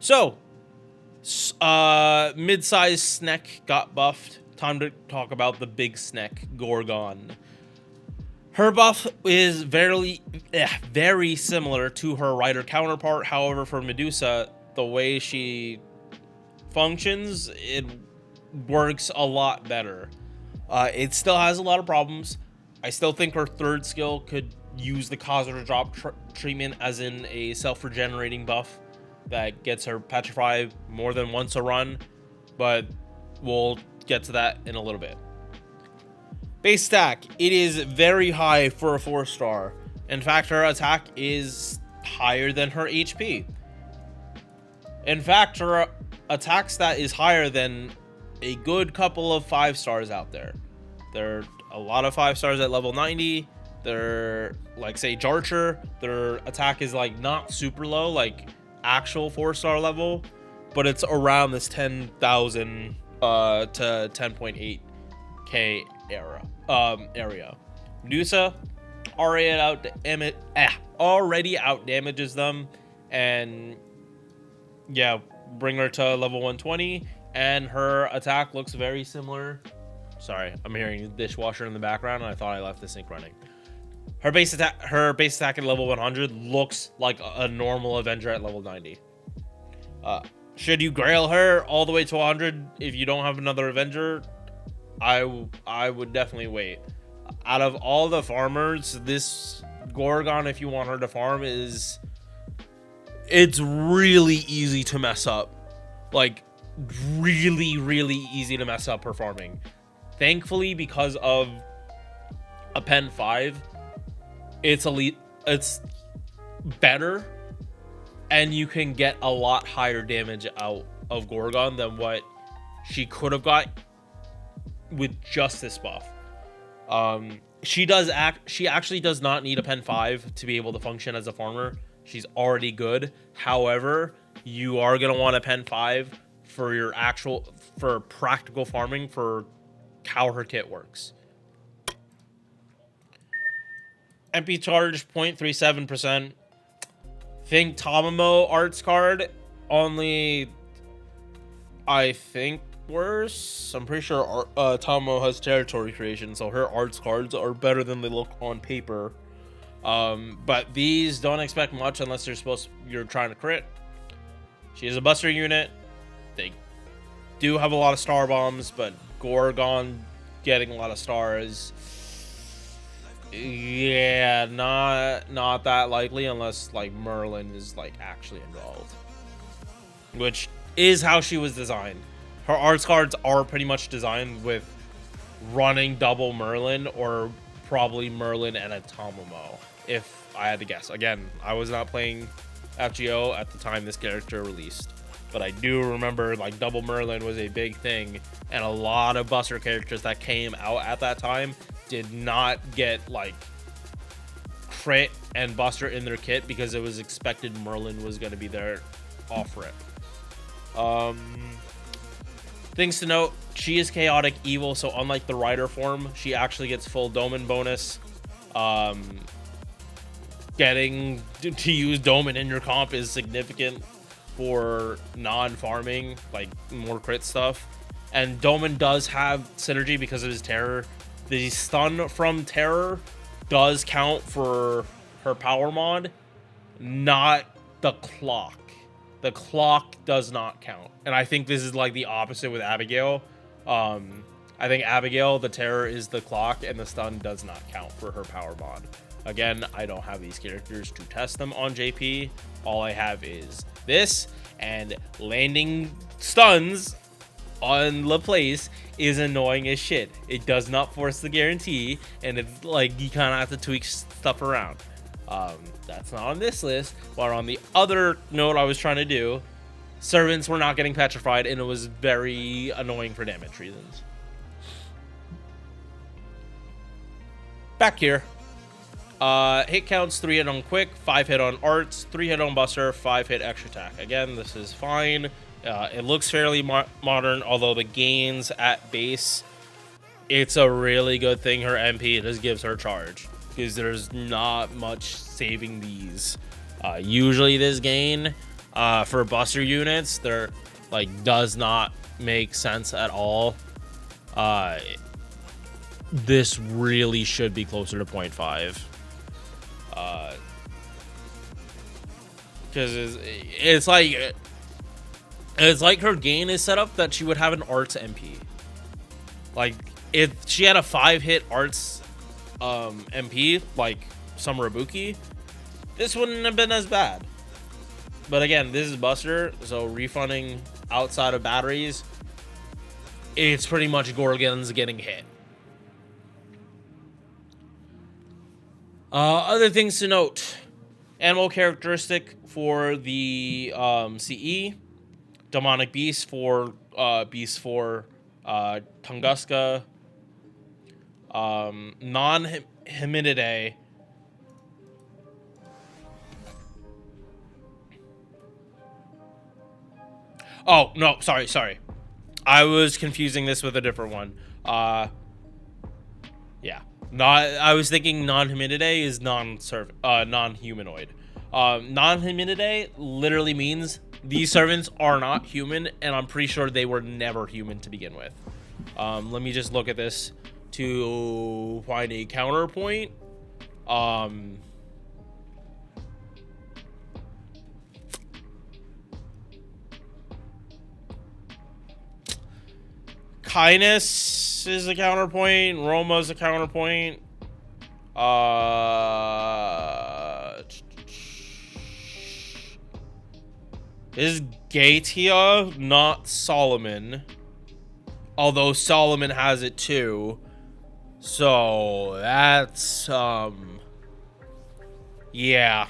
So, mid-sized Snek got buffed. Time to talk about the big Snek, Gorgon. Her buff is very similar to her Rider counterpart. However, for Medusa, the way she functions, it works a lot better. It still has a lot of problems. I still think her third skill could use the cause her drop treatment, as in a self-regenerating buff that gets her petrified more than once a run, but we'll get to that in a little bit. Base attack, it is very high for a 4-star. In fact, her attack is higher than her HP. In fact, her attack stat is higher than a good couple of 5-stars out there. There are a lot of 5-stars at level 90. They're like, say, Jarcher, their attack is like not super low, like actual 4-star level, but it's around this 10,000 to 10.8k area. Medusa already out damages them, and yeah, bring her to level 120, and her attack looks very similar. Sorry, I'm hearing the dishwasher in the background, and I thought I left the sink running. Her base attack at level 100 looks like a normal Avenger at level 90. Should you grail her all the way to 100 if you don't have another Avenger? I would definitely wait. Out of all the farmers, this Gorgon, if you want her to farm, it's really easy to mess up. Like, really easy to mess up her farming. Thankfully, because of a Pen 5, it's better, and you can get a lot higher damage out of Gorgon than what she could have got with just this buff. She actually does not need a Pen 5 to be able to function as a farmer. She's already good. However, you are gonna want a Pen 5 for practical farming, for how her kit works. MP charge 0.37%. Think Tamamo arts card, only I think worse. I'm pretty sure Tamamo has territory creation, so her arts cards are better than they look on paper. But these, don't expect much unless you're trying to crit. She is a buster unit. They do have a lot of star bombs, but Gorgon getting a lot of stars, yeah, not that likely unless like Merlin is like actually involved, which is how she was designed. Her arts cards are pretty much designed with running double Merlin, or probably Merlin and a Tamamo, if I had to guess. Again, I was not playing FGO at the time this character released, but I do remember like double Merlin was a big thing, and a lot of buster characters that came out at that time did not get like crit and buster in their kit because it was expected Merlin was going to be there off rip. Things to note, she is chaotic evil, so unlike the Rider form, she actually gets full Doman bonus. Getting to use Doman in your comp is significant for non-farming, like more crit stuff. And Doman does have synergy because of his terror. The stun from terror does count for her power mod, not the clock. The clock does not count. And I think this is like the opposite with Abigail. I think Abigail, the terror is the clock, and the stun does not count for her power mod. Again, I don't have these characters to test them on JP. All I have is this, and landing stuns on Laplace is annoying as shit. It does not force the guarantee, and it's like you kind of have to tweak stuff around. That's not on this list, but on the other note I was trying to do, servants were not getting petrified, and it was very annoying for damage reasons. Back here, hit counts: 3 hit on quick, 5 hit on arts, 3 hit on buster, 5 hit extra attack. Again, this is fine. It looks fairly modern, although the gains at base, it's a really good thing her MP just gives her charge, because there's not much saving these. Usually this gain For Buster units, they're like does not make sense at all. This really should be closer to 0.5. Because it's like her gain is set up that she would have an arts MP. Like if she had a 5-hit arts MP like Samurabuki, this wouldn't have been as bad. But again, this is Buster, so refunding outside of batteries, it's pretty much Gorgons getting hit. Other things to note. Animal characteristic for the CE. Demonic Beast for Tunguska. Non-Himididae. Oh, no, sorry. I was confusing this with a different one. Yeah. I was thinking non-Himididae is non-humanoid. Non-Himididae literally means these servants are not human, and I'm pretty sure they were never human to begin with. Let me just look at this to find a counterpoint. Kindness is a counterpoint. Roma's a counterpoint. Is Gaetia not Solomon? Although Solomon has it too. So that's yeah.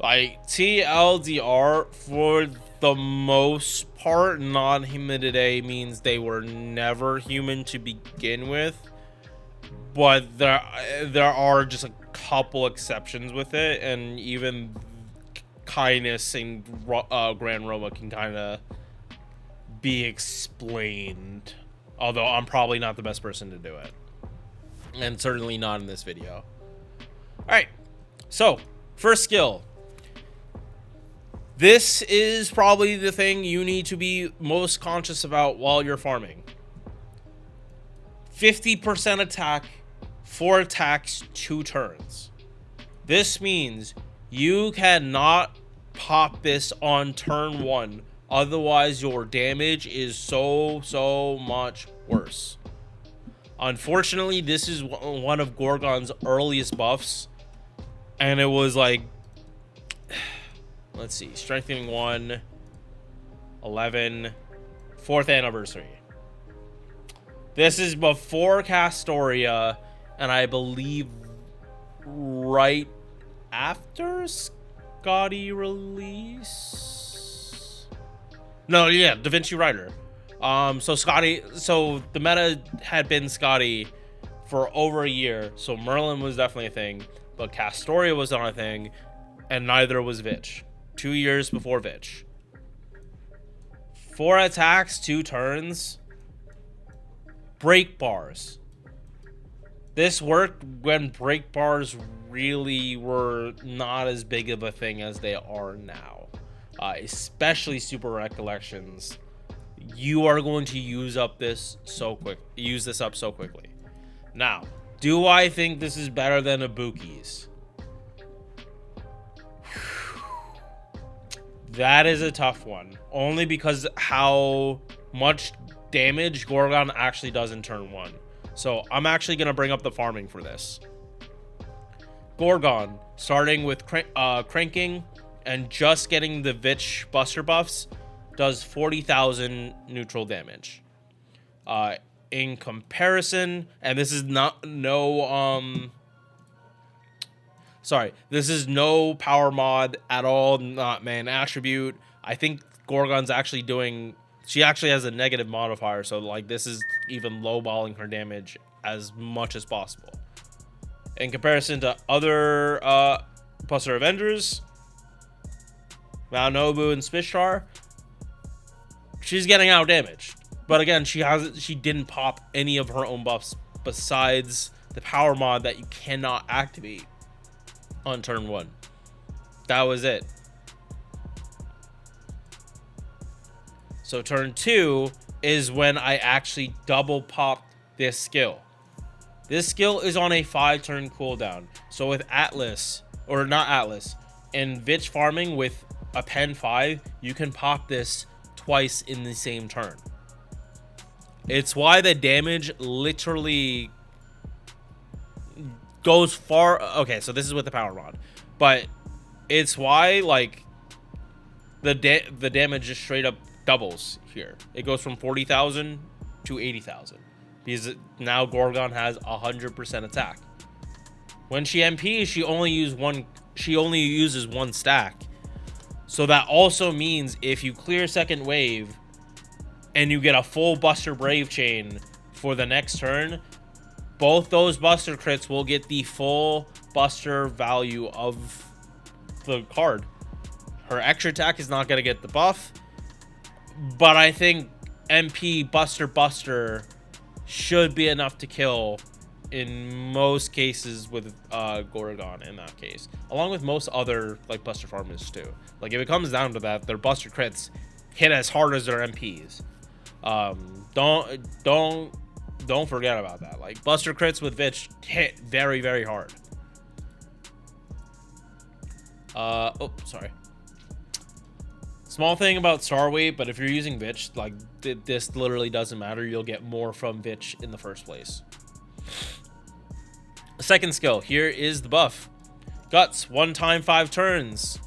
Like TLDR, for the most part, non-Himididae means they were never human to begin with. But there are just a couple exceptions with it, and even Kindness and Grand Roma can kind of be explained. Although I'm probably not the best person to do it. And certainly not in this video. Alright, so, first skill. This is probably the thing you need to be most conscious about while you're farming. 50% attack, 4 attacks, 2 turns. This means you cannot pop this on turn 1. Otherwise, your damage is so much worse. Unfortunately, this is one of Gorgon's earliest buffs. And it was like... Let's see. Strengthening 1. 11. 4th anniversary. This is before Castoria. And I believe right after Scotty release? No, yeah. Da Vinci Rider. So the meta had been Scotty for over a year. So Merlin was definitely a thing. But Castoria was not a thing. And neither was Vitch. 2 years before Vitch. 4 attacks, 2 turns. Break bars. This worked when break bars really were not as big of a thing as they are now. Especially Super Recollections. You are going to use up this so quickly. Now, do I think this is better than Ibuki's? That is a tough one. Only because how much damage Gorgon actually does in turn 1. So I'm actually going to bring up the farming for this. Gorgon, starting with cranking and just getting the Vitch Buster buffs, does 40,000 neutral damage. In comparison, and this is this is no power mod at all, not main attribute. I think Gorgon's actually doing... She actually has a negative modifier, so like this is even lowballing her damage as much as possible. In comparison to other Buster Avengers, Mount Nobu and Spishtar, she's getting out damaged. But again, she didn't pop any of her own buffs besides the power mod that you cannot activate on turn 1. That was it. So turn 2 is when I actually double pop this skill. This skill is on a 5-turn cooldown. So with Atlas, or not Atlas, in Vitch farming with a pen 5, you can pop this twice in the same turn. It's why the damage literally goes far. Okay, so this is with the power mod, but it's why like the damage just straight up doubles here. It goes from 40,000 to 80,000 because now Gorgon has 100% attack. When she MPs, she only uses one stack. So that also means if you clear second wave and you get a full Buster Brave chain for the next turn, both those Buster crits will get the full Buster value of the card. Her extra attack is not going to get the buff, but I think MP Buster should be enough to kill in most cases with Gorgon in that case, along with most other like Buster farmers too. Like if it comes down to that, their Buster crits hit as hard as their MPs. Don't forget about that. Like Buster crits with Vitch hit very, very hard. Oh, sorry. Small thing about star weight, but if you're using Vitch, like this literally doesn't matter. You'll get more from Vitch in the first place. Second skill, here is the buff. Guts, 1 time 5 turns.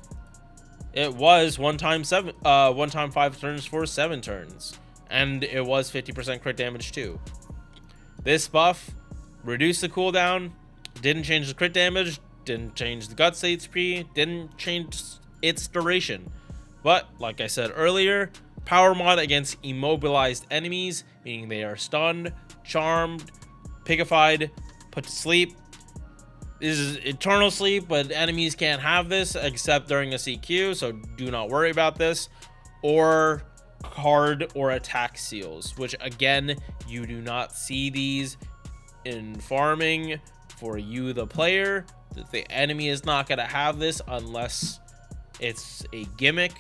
It was 1 time 5 turns for 7 turns. And it was 50% crit damage too. This buff reduced the cooldown, didn't change the crit damage, didn't change the Guts HP, didn't change its duration. But, like I said earlier, power mod against immobilized enemies, meaning they are stunned, charmed, pigified, put to sleep. This is eternal sleep, but enemies can't have this except during a CQ, so do not worry about this. Or card or attack seals, which again, you do not see these in farming for you, the player. The enemy is not going to have this unless it's a gimmick.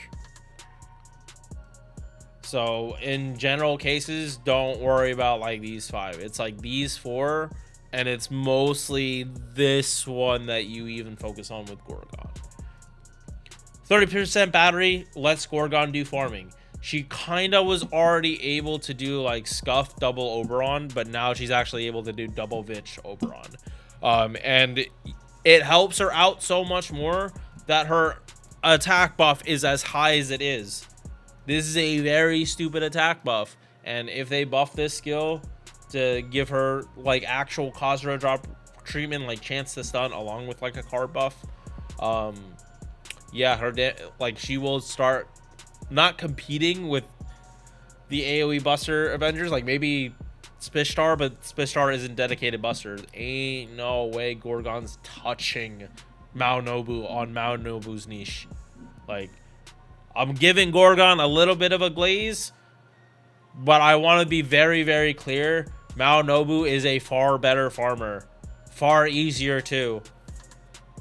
So in general cases, don't worry about like these 5. It's like these 4, and it's mostly this one that you even focus on with Gorgon. 30% battery lets Gorgon do farming. She kind of was already able to do like Scuff double Oberon, but now she's actually able to do double Vitch Oberon. And it helps her out so much more that her attack buff is as high as it is. This is a very stupid attack buff, and if they buff this skill to give her like actual Khazra drop treatment, like chance to stun along with like a card buff, yeah, like she will start not competing with the AoE Buster Avengers, like maybe Spishtar, but Spishtar isn't dedicated Buster. Ain't no way Gorgon's touching Mao Nobu on Mao Nobu's niche. Like, I'm giving Gorgon a little bit of a glaze, but I want to be very, very clear. Mao Nobu is a far better farmer, far easier too.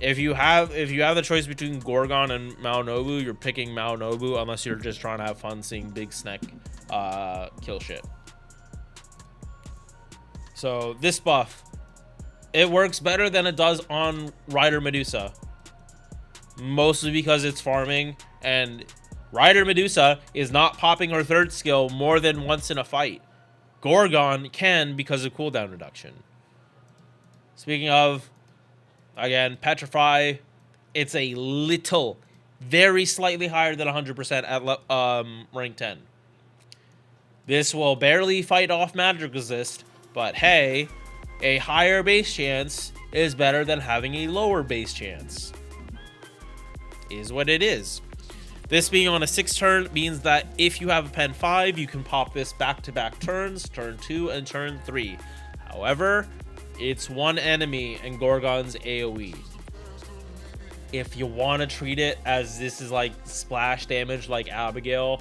If you have the choice between Gorgon and Mao Nobu, you're picking Mao Nobu unless you're just trying to have fun seeing Big Snack kill shit. So this buff, it works better than it does on Rider Medusa, mostly because it's farming, and Rider Medusa is not popping her third skill more than once in a fight. Gorgon can because of cooldown reduction. Speaking of, again, Petrify, it's a little, very slightly higher than 100% at rank 10. This will barely fight off magic resist, but hey, a higher base chance is better than having a lower base chance. Is what it is. This being on a 6 turn means that if you have a pen 5, you can pop this back-to-back turns, turn 2 and turn 3. However, it's one enemy and Gorgon's AoE. If you want to treat it as this is like splash damage like Abigail,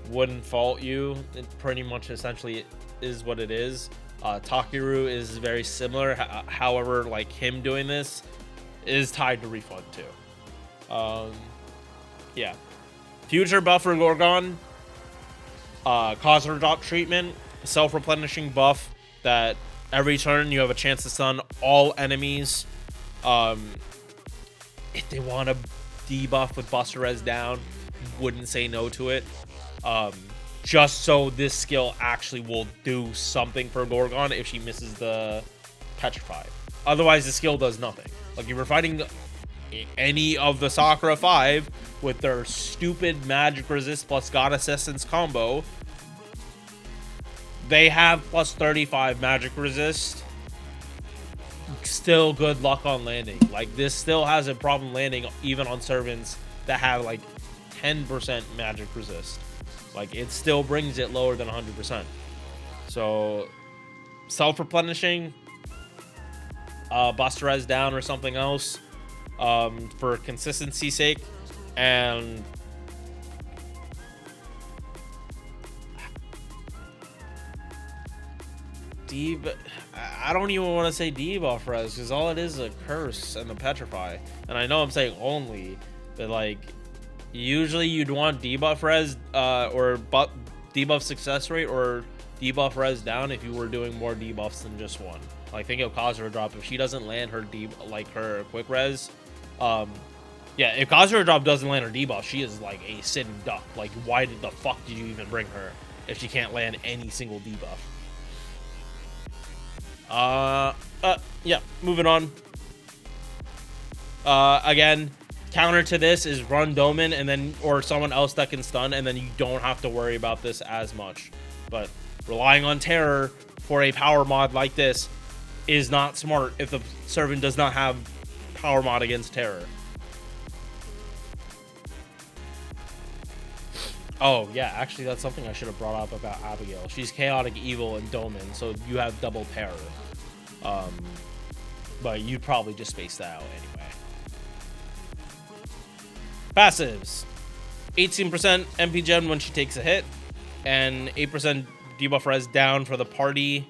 wouldn't fault you. It pretty much essentially is what it is. Takeru is very similar. However, like him doing this is tied to refund too. Yeah. Future buff for Gorgon. Cause or drop treatment. Self-replenishing buff that every turn you have a chance to stun all enemies. If they want to debuff with Buster Res down, wouldn't say no to it. Just so this skill actually will do something for Gorgon if she misses the Petrify. Otherwise, the skill does nothing. Like, if you're fighting any of the Sakura 5 with their stupid magic resist plus god assistance combo, they have plus 35 magic resist. Still good luck on landing. Like, this still has a problem landing even on servants that have like 10% magic resist. Like, it still brings it lower than 100%. So, self-replenishing, Buster Res down or something else, for consistency's sake, and I don't even want to say debuff res, because all it is a curse and the petrify. And I know I'm saying only, but like, usually you'd want debuff res, or debuff success rate, or debuff res down if you were doing more debuffs than just one. Like, think of Kazura drop. If she doesn't land her her quick res, yeah, if Kazura drop doesn't land her debuff, she is like a sitting duck. Like, why the fuck did you even bring her if she can't land any single debuff? Yeah, moving on. Again, counter to this is run Doman and then, or someone else that can stun, and then you don't have to worry about this as much. But relying on terror for a power mod like this is not smart if the servant does not have power mod against terror. Oh, yeah, actually, that's something I should have brought up about Abigail. She's chaotic evil and Doman, so you have double terror. But you'd probably just space that out anyway. Passives. 18% MP gen when she takes a hit, and 8% debuff res down for the party,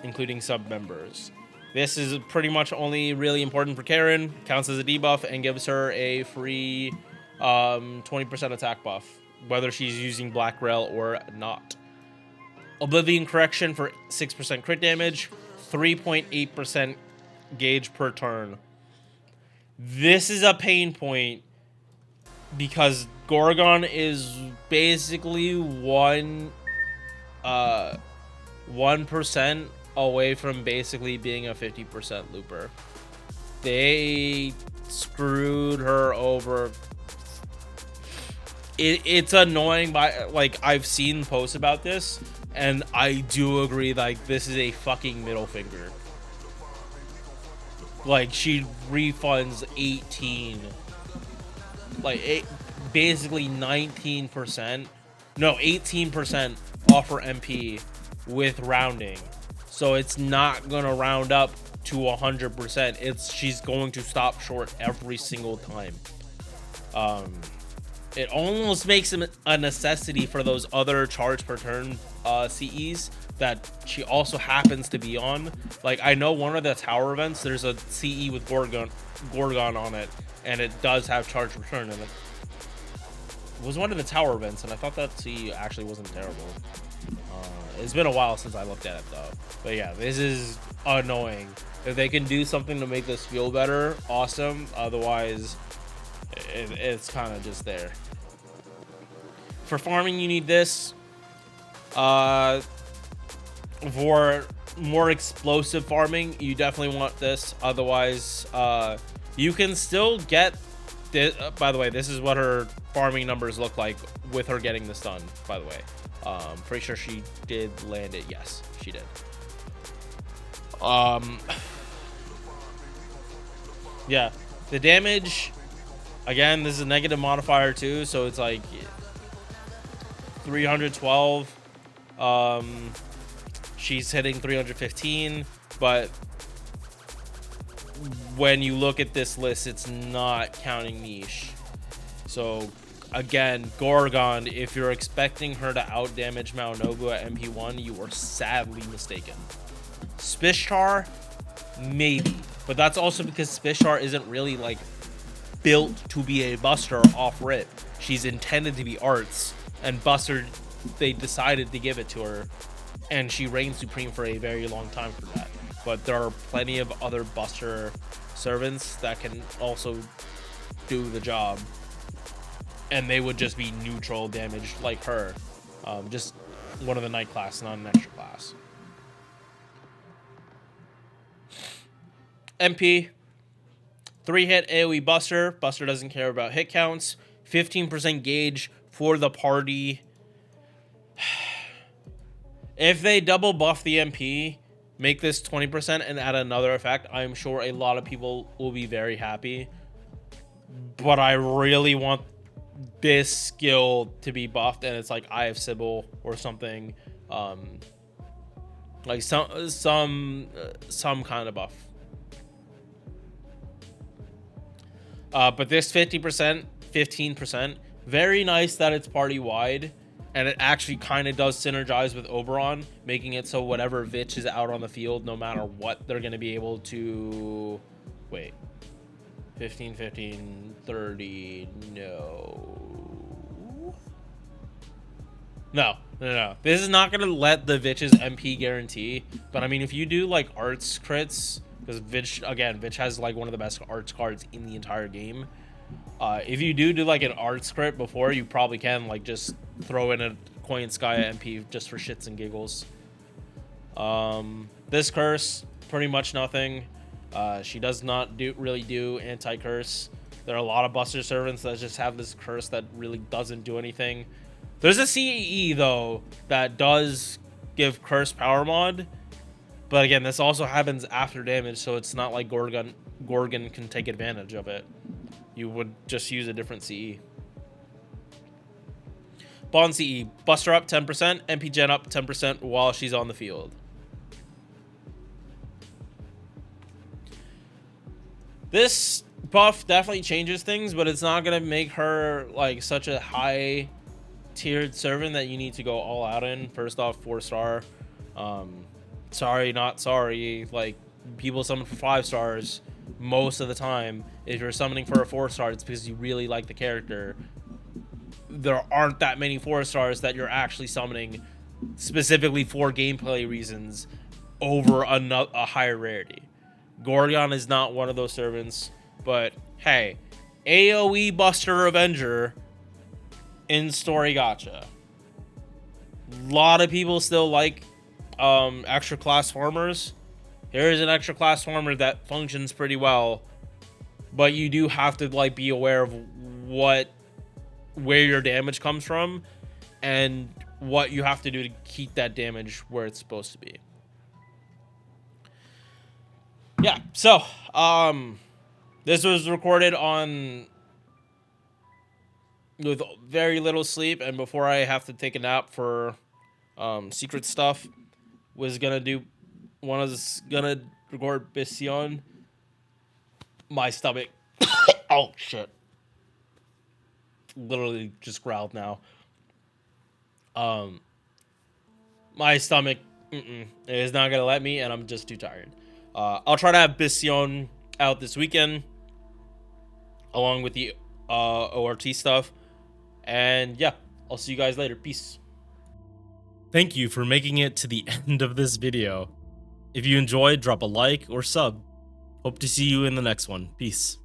including sub members. This is pretty much only really important for Karen, counts as a debuff, and gives her a free 20% attack buff, whether she's using Black Rail or not. Oblivion Correction for 6% crit damage, 3.8% gauge per turn. This is a pain point because Gorgon is basically 1% away from basically being a 50% looper. They screwed her over. It's annoying, like, I've seen posts about this, and I do agree, like, this is a fucking middle finger. Like, she refunds 18, like, basically 19%, no, 18% off her MP with rounding. So it's not gonna round up to 100%. She's going to stop short every single time. It almost makes it a necessity for those other charge per turn CEs that she also happens to be on. Like, I know one of the tower events, there's a CE with Gorgon on it, and it does have charge per turn in it. It was one of the tower events, and I thought that CE actually wasn't terrible. It's been a while since I looked at it, though. But yeah, this is annoying. If they can do something to make this feel better, awesome. Otherwise, it's kind of just there. For farming, you need this. For more explosive farming, you definitely want this. Otherwise, you can still get this. By the way, this is what her farming numbers look like with her getting this done, by the way. Pretty sure she did land it. Yes, she did. Yeah, the damage, again, this is a negative modifier too, so it's like 312. She's hitting 315, but when you look at this list, it's not counting niche. So again, Gorgon, if you're expecting her to outdamage Maonobu at MP1, you are sadly mistaken. Spishtar, maybe. But that's also because Spishtar isn't really, like, built to be a buster off rip. She's intended to be arts, and Buster, they decided to give it to her, and she reigned supreme for a very long time for that. But there are plenty of other buster servants that can also do the job, and they would just be neutral damage like her. Just one of the night class, not an extra class. MP, 3-hit AoE Buster. Buster doesn't care about hit counts. 15% gauge for the party. If they double buff the MP, make this 20% and add another effect, I'm sure a lot of people will be very happy. But I really want this skill to be buffed, and it's like Eye of Sybil or something. Like some kind of buff. But this 50%, 15%, very nice that it's party wide, and it actually kind of does synergize with Oberon, making it so whatever Vitch is out on the field, no matter what, they're going to be able to... Wait. 15, 15, 30, no. No. This is not going to let the Vitch's MP guarantee, but I mean, if you do, like, arts crits... Because Vitch, again, Vitch has like one of the best arts cards in the entire game. If you do like an arts crit before, you probably can like just throw in a Coin Sky MP just for shits and giggles. This curse, pretty much nothing. She does not really do anti-curse. There are a lot of Buster servants that just have this curse that really doesn't do anything. There's a CEE though that does give curse power mod. But again, this also happens after damage, so it's not like Gorgon can take advantage of it. You would just use a different CE. Bond CE, Buster up 10%, MP Gen up 10% while she's on the field. This buff definitely changes things, but it's not going to make her like such a high tiered servant that you need to go all out in. First off, 4-star. Sorry, not sorry. Like, people summon for 5 stars most of the time. If you're summoning for a 4-star, it's because you really like the character. There aren't that many 4-stars that you're actually summoning specifically for gameplay reasons over a higher rarity. Gorgon is not one of those servants, but hey, AoE Buster Avenger in Story Gacha. A lot of people still like extra class farmers. Here is an extra class farmer that functions pretty well, but you do have to like be aware of where your damage comes from and what you have to do to keep that damage where it's supposed to be. Yeah, so this was recorded on with very little sleep, and before I have to take a nap for secret stuff. Was gonna record Bission. My stomach. Oh shit. Literally just growled now. My stomach is not gonna let me, and I'm just too tired. I'll try to have Bission out this weekend, along with the ORT stuff. And yeah, I'll see you guys later. Peace. Thank you for making it to the end of this video. If you enjoyed, drop a like or sub. Hope to see you in the next one. Peace.